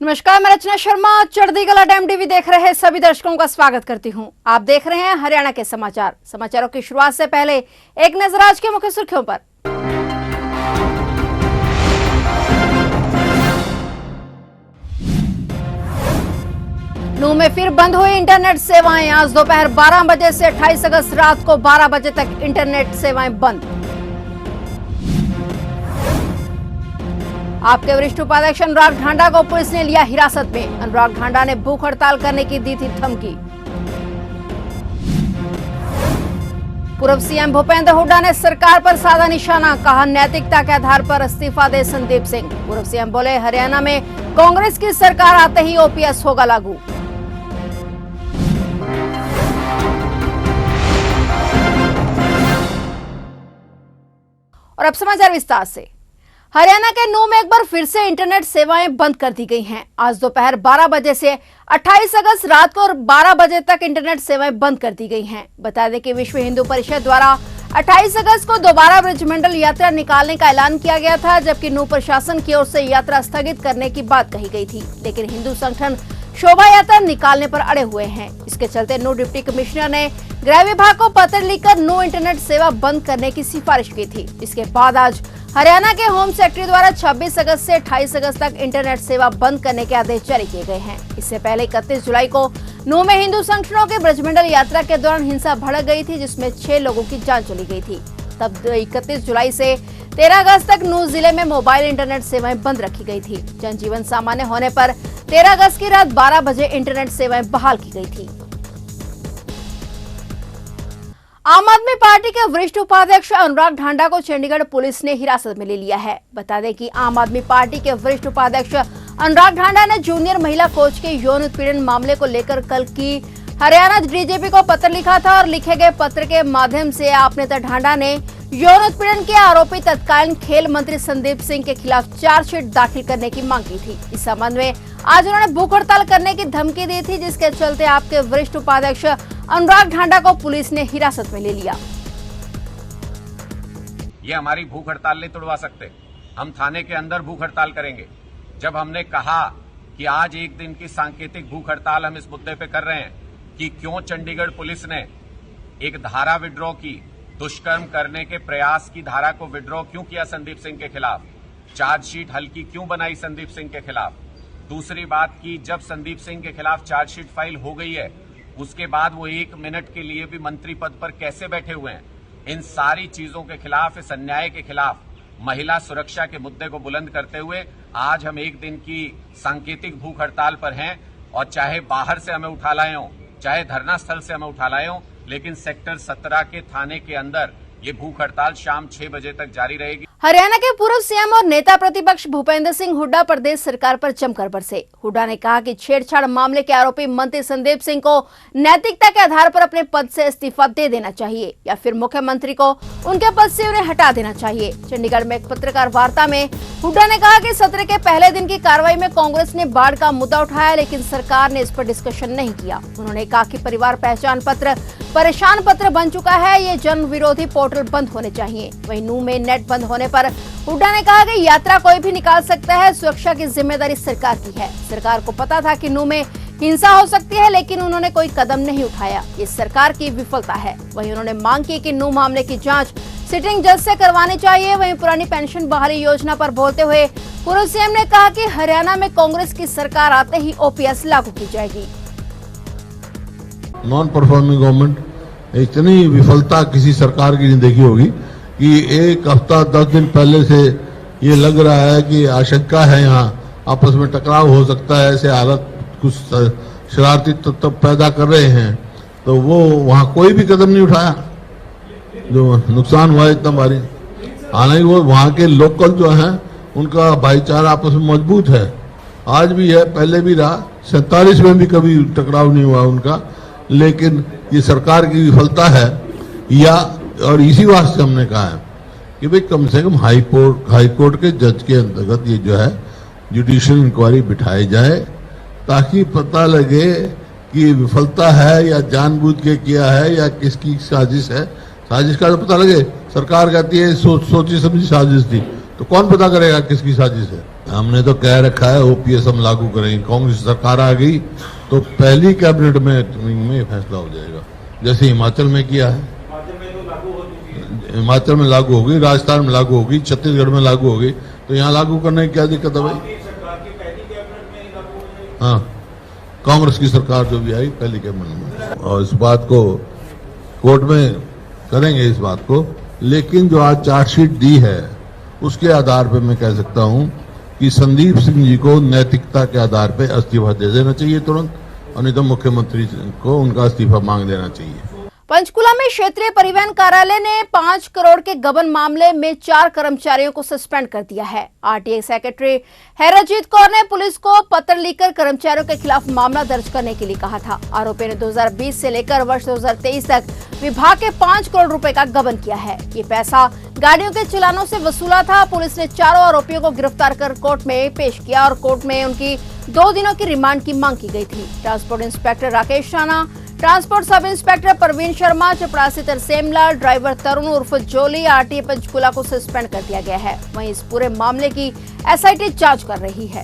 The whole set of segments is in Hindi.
नमस्कार, मैं रचना शर्मा चढ़दीगला डैम टीवी देख रहे सभी दर्शकों का स्वागत करती हूं। आप देख रहे हैं हरियाणा के समाचार। समाचारों की शुरुआत से पहले एक नजर आज के मुख्य सुर्खियों पर। नूंह में फिर बंद हुई इंटरनेट सेवाएं। आज दोपहर 12 बजे से 28 अगस्त रात को 12 बजे तक इंटरनेट सेवाएं बंद। आपके वरिष्ठ उपाध्यक्ष अनुराग ढांडा को पुलिस ने लिया हिरासत में। अनुराग ढांडा ने भूख हड़ताल करने की दी थी धमकी। पूर्व सीएम भूपेंद्र हुड्डा ने सरकार पर साधा निशाना, कहा नैतिकता के आधार पर इस्तीफा दे संदीप सिंह। पूर्व सीएम बोले हरियाणा में कांग्रेस की सरकार आते ही ओपीएस होगा लागू। और अब समाचार विस्तार से। हरियाणा के नूंह में एक बार फिर से इंटरनेट सेवाएं बंद कर दी गई हैं। आज दोपहर 12 बजे से 28 अगस्त रात को 12 बजे तक इंटरनेट सेवाएं बंद कर दी गई हैं। बता दें कि विश्व हिंदू परिषद द्वारा 28 अगस्त को दोबारा ब्रजमंडल यात्रा निकालने का ऐलान किया गया था, जबकि नूंह प्रशासन की ओर से यात्रा स्थगित करने की बात कही गई थी, लेकिन हिंदू संगठन शोभा यात्रा निकालने पर अड़े हुए हैं। इसके चलते नूंह डिप्टी कमिश्नर ने गृह विभाग को पत्र लिखकर नूंह इंटरनेट सेवा बंद करने की सिफारिश की थी। इसके बाद आज हरियाणा के होम सेक्रेटरी द्वारा 26 अगस्त से 28 अगस्त तक इंटरनेट सेवा बंद करने के आदेश जारी किए गए हैं। इससे पहले 31 जुलाई को नूंह में हिंदू संगठनों के ब्रजमंडल यात्रा के दौरान हिंसा भड़क गई थी, जिसमें 6 लोगों की जान चली गई थी। तब 31 जुलाई से 13 अगस्त तक नूंह जिले में मोबाइल इंटरनेट सेवाएं बंद रखी गई थी। जनजीवन सामान्य होने पर 13 अगस्त की रात 12 बजे इंटरनेट सेवाएं बहाल की गई थी। आम आदमी पार्टी के वरिष्ठ उपाध्यक्ष अनुराग ढांडा को चंडीगढ़ पुलिस ने हिरासत में ले लिया है। बता दें कि आम आदमी पार्टी के वरिष्ठ उपाध्यक्ष अनुराग ढांडा ने जूनियर महिला कोच के यौन उत्पीड़न मामले को लेकर कल की हरियाणा डीजीपी को पत्र लिखा था और लिखे गए पत्र के माध्यम से आप नेता ढांडा ने यौन उत्पीड़न के आरोपी तत्कालीन खेल मंत्री संदीप सिंह के खिलाफ चार्जशीट दाखिल करने की मांग की थी। इस संबंध में आज उन्होंने भूख हड़ताल करने की धमकी दी थी, जिसके चलते आपके वरिष्ठ उपाध्यक्ष अनुराग ढांडा को पुलिस ने हिरासत में ले लिया। ये हमारी भूख हड़ताल नहीं तोड़वा सकते। हम थाने के अंदर भूख हड़ताल करेंगे। जब हमने कहा कि आज एक दिन की सांकेतिक भूख हड़ताल हम इस मुद्दे पे कर रहे हैं कि क्यों चंडीगढ़ पुलिस ने एक धारा विड्रॉ की, दुष्कर्म करने के प्रयास की धारा को विड्रॉ क्यों किया संदीप सिंह के खिलाफ, चार्जशीट हल्की क्यों बनाई संदीप सिंह के खिलाफ। दूसरी बात की जब संदीप सिंह के खिलाफ चार्जशीट फाइल हो गई है, उसके बाद वो 1 मिनट के लिए भी मंत्री पद पर कैसे बैठे हुए हैं। इन सारी चीजों के खिलाफ, इस अन्याय के खिलाफ, महिला सुरक्षा के मुद्दे को बुलंद करते हुए आज हम एक दिन की सांकेतिक भूख हड़ताल पर हैं। और चाहे बाहर से हमें उठा लाए हों, चाहे धरना स्थल से हमें उठा लाए हों, लेकिन सेक्टर 17 के थाने के अंदर ये भूख हड़ताल शाम 6 बजे तक जारी रहेगी। हरियाणा के पूर्व सीएम और नेता प्रतिपक्ष भूपेंद्र सिंह हुड्डा प्रदेश सरकार पर जमकर बरसे। हुड्डा ने कहा कि छेड़छाड़ मामले के आरोपी मंत्री संदीप सिंह को नैतिकता के आधार पर अपने पद से इस्तीफा दे देना चाहिए या फिर मुख्यमंत्री को उनके पद से उन्हें हटा देना चाहिए। चंडीगढ़ में एक पत्रकार वार्ता में हुड्डा ने कहा कि सत्र के पहले दिन की कार्रवाई में कांग्रेस ने बाढ़ का मुद्दा उठाया, लेकिन सरकार ने इस पर डिस्कशन नहीं किया। उन्होंने कहा कि परिवार पहचान पत्र परेशान पत्र बन चुका है, ये जन विरोधी पोर्टल बंद होने चाहिए। वहीं नूंह में नेट बंद होने पर हुड्डा ने कहा कि यात्रा कोई भी निकाल सकता है, सुरक्षा की जिम्मेदारी सरकार की है। सरकार को पता था कि नूंह में हिंसा हो सकती है, लेकिन उन्होंने कोई कदम नहीं उठाया। ये सरकार की विफलता है। वहीं उन्होंने मांग की कि नूंह मामले की जांच सिटिंग जज से करवानी चाहिए। वहीं पुरानी पेंशन बहाली योजना पर बोलते हुए पूर्व सीएम ने कहा कि हरियाणा में कांग्रेस की सरकार आते ही ओपीएस लागू की जाएगी। नॉन परफॉर्मिंग गवर्नमेंट, इतनी विफलता किसी सरकार की नहीं देखी होगी कि एक हफ्ता 10 दिन पहले से ये लग रहा है कि आशंका है यहाँ आपस में टकराव हो सकता है, ऐसे हालत कुछ शरारती तत्व पैदा कर रहे हैं, तो वो वहाँ कोई भी कदम नहीं उठाया। जो नुकसान हुआ इतना भारी, हालांकि वो वहाँ के लोकल जो हैं उनका भाईचारा आपस में मजबूत है, आज भी है, पहले भी रहा। 47 में भी कभी टकराव नहीं हुआ उनका, लेकिन ये सरकार की विफलता है। या और इसी वास्ते हमने कहा है कि भाई कम से कम हाई कोर्ट के जज के अंतर्गत ये जो है जुडिशियल इंक्वायरी बिठाई जाए, ताकि पता लगे कि विफलता है या जानबूझ के किया है या किसकी साजिश है। साजिश का तो पता लगे। सरकार कहती है सोची समझी साजिश थी, तो कौन पता करेगा किसकी साजिश है। हमने तो कह रखा है ओपीएस हम लागू करेंगे। कांग्रेस सरकार आ गई तो पहली कैबिनेट में फैसला हो जाएगा, जैसे हिमाचल में किया है। हिमाचल में लागू होगी, राजस्थान में लागू होगी, छत्तीसगढ़ में लागू होगी, तो यहाँ लागू करने की क्या दिक्कत है भाई? हाँ, कांग्रेस की सरकार जो भी आई पहली कैबिनेट में, और इस बात को कोर्ट में करेंगे इस बात को। लेकिन जो आज चार्जशीट दी है उसके आधार पर मैं कह सकता हूं कि संदीप सिंह जी को नैतिकता के आधार पर इस्तीफा दे देना चाहिए तुरंत, और नहीं तो मुख्यमंत्री को उनका इस्तीफा मांग लेना चाहिए। पंचकुला में क्षेत्रीय परिवहन कार्यालय ने 5 करोड़ के गबन मामले में 4 कर्मचारियों को सस्पेंड कर दिया है। आरटीए सेक्रेटरी हैरजीत कौर ने पुलिस को पत्र लिखकर कर्मचारियों के खिलाफ मामला दर्ज करने के लिए कहा था। आरोपी ने 2020 से लेकर वर्ष 2023 तक विभाग के 5 करोड़ रुपए का गबन किया है। ये पैसा गाड़ियों के चालानों से वसूला था। पुलिस ने चारों आरोपियों को गिरफ्तार कर कोर्ट में पेश किया और कोर्ट में उनकी 2 दिनों की रिमांड की मांग की गई थी। Transport inspector Rakesh Rana, transport sub inspector Praveen Sharma, चपरासी तरसेम लाल, ड्राइवर तरुण उर्फ जोली, आरटीए पंचकुला को सस्पेंड कर दिया गया है। वहीं इस पूरे मामले की एसआईटी जांच कर रही है।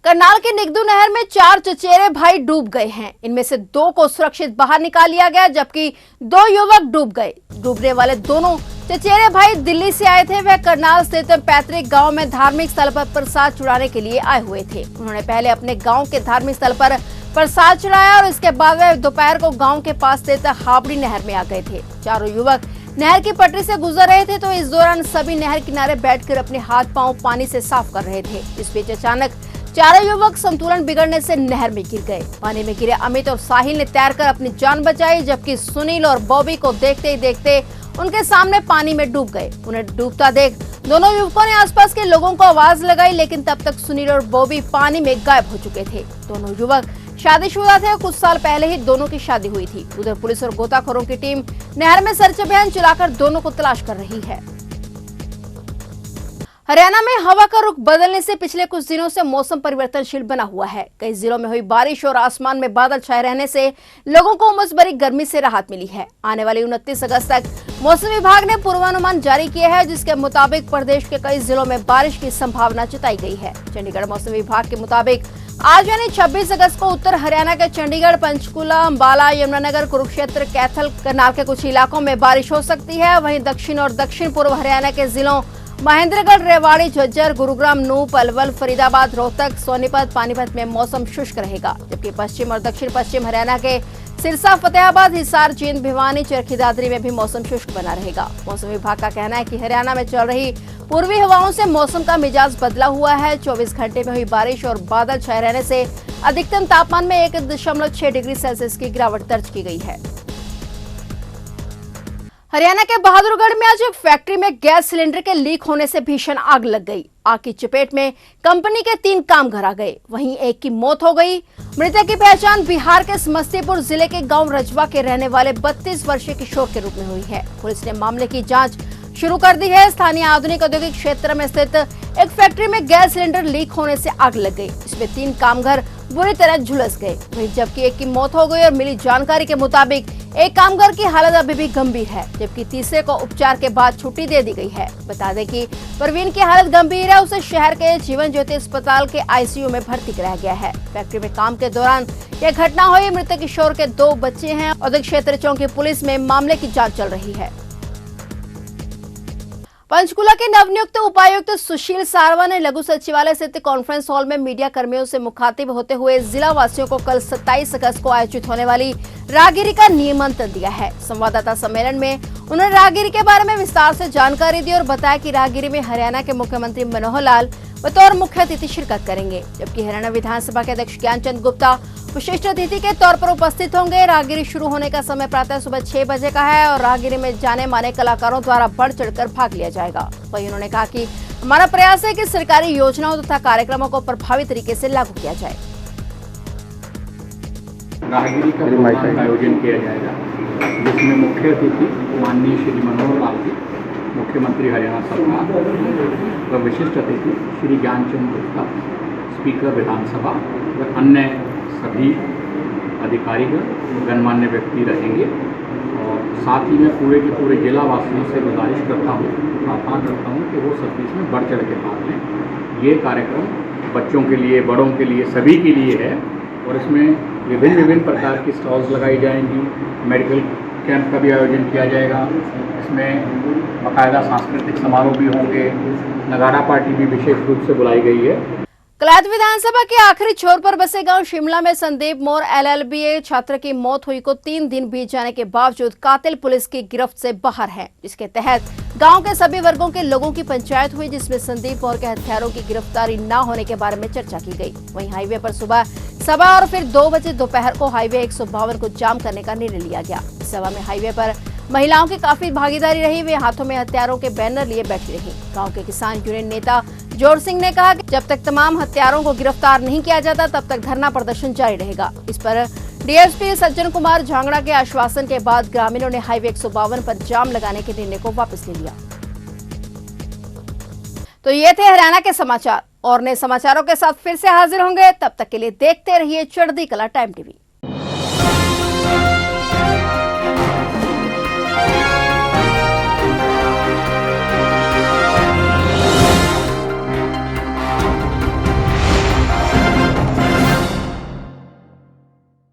करनाल के निगदू नहर में 4 चचेरे भाई डूब गए हैं। इनमें से 2 को सुरक्षित बाहर निकाल लिया गया, जबकि 2 युवक डूब गए। डूबने वाले दोनों चचेरे भाई दिल्ली से आए थे। वह करनाल स्थित पैतृक गांव में धार्मिक स्थल पर प्रसाद चढ़ाने के लिए आए हुए थे। उन्होंने पहले अपने गांव के धार्मिक स्थल पर प्रसाद चढ़ाया और इसके बाद वे दोपहर को गांव के पास स्थित हाबड़ी नहर में आ गए थे। चारों युवक नहर की पटरी से गुजर रहे थे तो इस दौरान सभी नहर किनारे बैठकर अपने हाथ पांव पानी से साफ कर रहे थे। इस बीच अचानक चारों युवक संतुलन बिगड़ने से नहर में गिर गए। पानी में गिरे अमित और साहिल ने तैरकर अपनी जान बचाई, जबकि सुनील और बॉबी को देखते ही देखते उनके सामने पानी में डूब गए। उन्हें डूबता देख दोनों युवकों ने आसपास के लोगों को आवाज लगाई, लेकिन तब तक सुनील और बॉबी पानी में गायब हो चुके थे। दोनों युवक शादीशुदा थे और कुछ साल पहले ही दोनों की शादी हुई थी। उधर पुलिस और गोताखोरों की टीम नहर में सर्च अभियान चलाकर दोनों को तलाश कर रही है। हरियाणा में हवा का रुख बदलने से पिछले कुछ दिनों से मौसम परिवर्तनशील बना हुआ है। कई जिलों में हुई बारिश और आसमान में बादल छाए रहने से लोगों को उमस भरी गर्मी से राहत मिली है। आने वाली 29 अगस्त तक मौसम विभाग ने पूर्वानुमान जारी किया है, जिसके मुताबिक प्रदेश के कई जिलों में बारिश की संभावना जताई गई है। चंडीगढ़ मौसम विभाग के मुताबिक आज यानी 26 अगस्त को उत्तर हरियाणा के चंडीगढ़, पंचकुला, अंबाला, यमुनानगर, कुरुक्षेत्र, कैथल, करनाल के कुछ इलाकों में बारिश हो सकती है। वहीं दक्षिण और दक्षिण पूर्व हरियाणा के जिलों महेंद्रगढ़, रेवाड़ी, झज्जर, गुरुग्राम, नूह, पलवल, फरीदाबाद, रोहतक, सोनीपत, पानीपत में मौसम शुष्क रहेगा। जबकि पश्चिम और दक्षिण पश्चिम हरियाणा के सिरसा, फतेहाबाद, हिसार, जींद, भिवानी, चरखी दादरी में भी मौसम शुष्क बना रहेगा। मौसम विभाग का कहना है कि हरियाणा में चल रही पूर्वी हवाओं से मौसम का मिजाज बदला हुआ है। 24 घंटे में हुई बारिश और बादल छाए रहने से अधिकतम तापमान में 1.6 डिग्री सेल्सियस की गिरावट दर्ज की गई है। हरियाणा के बहादुरगढ़ में आज एक फैक्ट्री में गैस सिलेंडर के लीक होने से भीषण आग लग गई। आग की चपेट में कंपनी के 3 कामगार आ गए, वहीं एक की मौत हो गई। मृतक की पहचान बिहार के समस्तीपुर जिले के गांव रजवा के रहने वाले 32 वर्षीय किशोर के रूप में हुई है। पुलिस ने मामले की जांच शुरू कर दी है। स्थानीय आधुनिक औद्योगिक क्षेत्र में स्थित एक फैक्ट्री में गैस सिलेंडर लीक होने से आग लग गई। इसमें 3 कामगार बुरी तरह झुलस गए, वहीं जबकि एक की मौत हो गई और मिली जानकारी के मुताबिक एक कामगार की हालत अभी भी गंभीर है, जबकि तीसरे को उपचार के बाद छुट्टी दे दी गई है। बता दें कि प्रवीण की हालत गंभीर है, उसे शहर के जीवन ज्योति अस्पताल के आईसीयू में भर्ती कराया गया है। फैक्ट्री में काम के दौरान यह घटना हुई। मृतक किशोर के 2 बच्चे हैं। औद्योगिक क्षेत्र चौकी पुलिस में मामले की जाँच चल रही है। पंचकुला के नवनियुक्त उपायुक्त सुशील सारवा ने लघु सचिवालय स्थित कॉन्फ्रेंस हॉल में मीडिया कर्मियों से मुखातिब होते हुए जिला वासियों को कल 27 अगस्त को आयोजित होने वाली राहगिरी का निमंत्रण दिया है। संवाददाता सम्मेलन में उन्होंने राहगिरी के बारे में विस्तार से जानकारी दी और बताया कि राहगिरी में हरियाणा के मुख्यमंत्री मनोहर लाल बतौर मुख्य अतिथि शिरकत करेंगे, जबकि हरियाणा विधानसभा के अध्यक्ष ज्ञानचंद गुप्ता विशिष्ट अतिथि के तौर पर उपस्थित होंगे। राहगिरी शुरू होने का समय प्रातः सुबह 6 बजे का है और राहगिरी में जाने माने कलाकारों द्वारा बढ़ चढ़कर भाग लिया जाएगा। वहीं उन्होंने कहा कि हमारा प्रयास है कि सरकारी योजनाओं तथा कार्यक्रमों को प्रभावी तरीके से लागू किया जाए। राहगिरी का आयोजन किया जाएगा, जिसमें मुख्य अतिथि माननीय श्री मनोहर लाल जी, मुख्यमंत्री हरियाणा सरकार, व विशिष्ट अतिथि श्री ज्ञानचंद गुप्ता, स्पीकर विधानसभा व अन्य सभी अधिकारीगण गणमान्य व्यक्ति रहेंगे। और साथ ही मैं पूरे के पूरे जिला वासियों से गुजारिश करता हूँ, प्रार्थना करता हूँ कि वो सब इसमें बढ़ चढ़ के भाग लें। ये कार्यक्रम बच्चों के लिए, बड़ों के लिए, सभी के लिए है और इसमें विभिन्न प्रकार की स्टॉल्स लगाई जाएंगी, मेडिकल कैंप का भी आयोजन किया जाएगा। इसमें बाकायदा सांस्कृतिक समारोह भी होंगे, नगाड़ा पार्टी भी विशेष रूप से बुलाई गई है। कलायत विधानसभा के आखिरी छोर पर बसे गांव शिमला में संदीप मोर LLBA छात्र की मौत हुई को 3 दिन बीत जाने के बावजूद कातिल पुलिस की गिरफ्त से बाहर है, जिसके तहत गांव के सभी वर्गों के लोगों की पंचायत हुई, जिसमें संदीप मोर के हत्यारों की गिरफ्तारी न होने के बारे में चर्चा की गई। वहीं हाईवे पर सुबह सवा और फिर 2 बजे दोपहर को हाईवे 152 को जाम करने का निर्णय लिया गया। इस सभा में हाईवे पर महिलाओं की काफी भागीदारी रही। वे हाथों में हथियारों के बैनर लिए बैठी रही। गांव के किसान यूनियन नेता जोर सिंह ने कहा कि जब तक तमाम हत्यारों को गिरफ्तार नहीं किया जाता तब तक धरना प्रदर्शन जारी रहेगा। इस पर डीएसपी सज्जन कुमार झांगड़ा के आश्वासन के बाद ग्रामीणों ने हाईवे 152 पर जाम लगाने के निर्णय को वापस ले लिया। तो ये थे हरियाणा के समाचार और नए समाचारों के साथ फिर से हाजिर होंगे। तब तक के लिए देखते रहिए चढ़ती कला टाइम टीवी।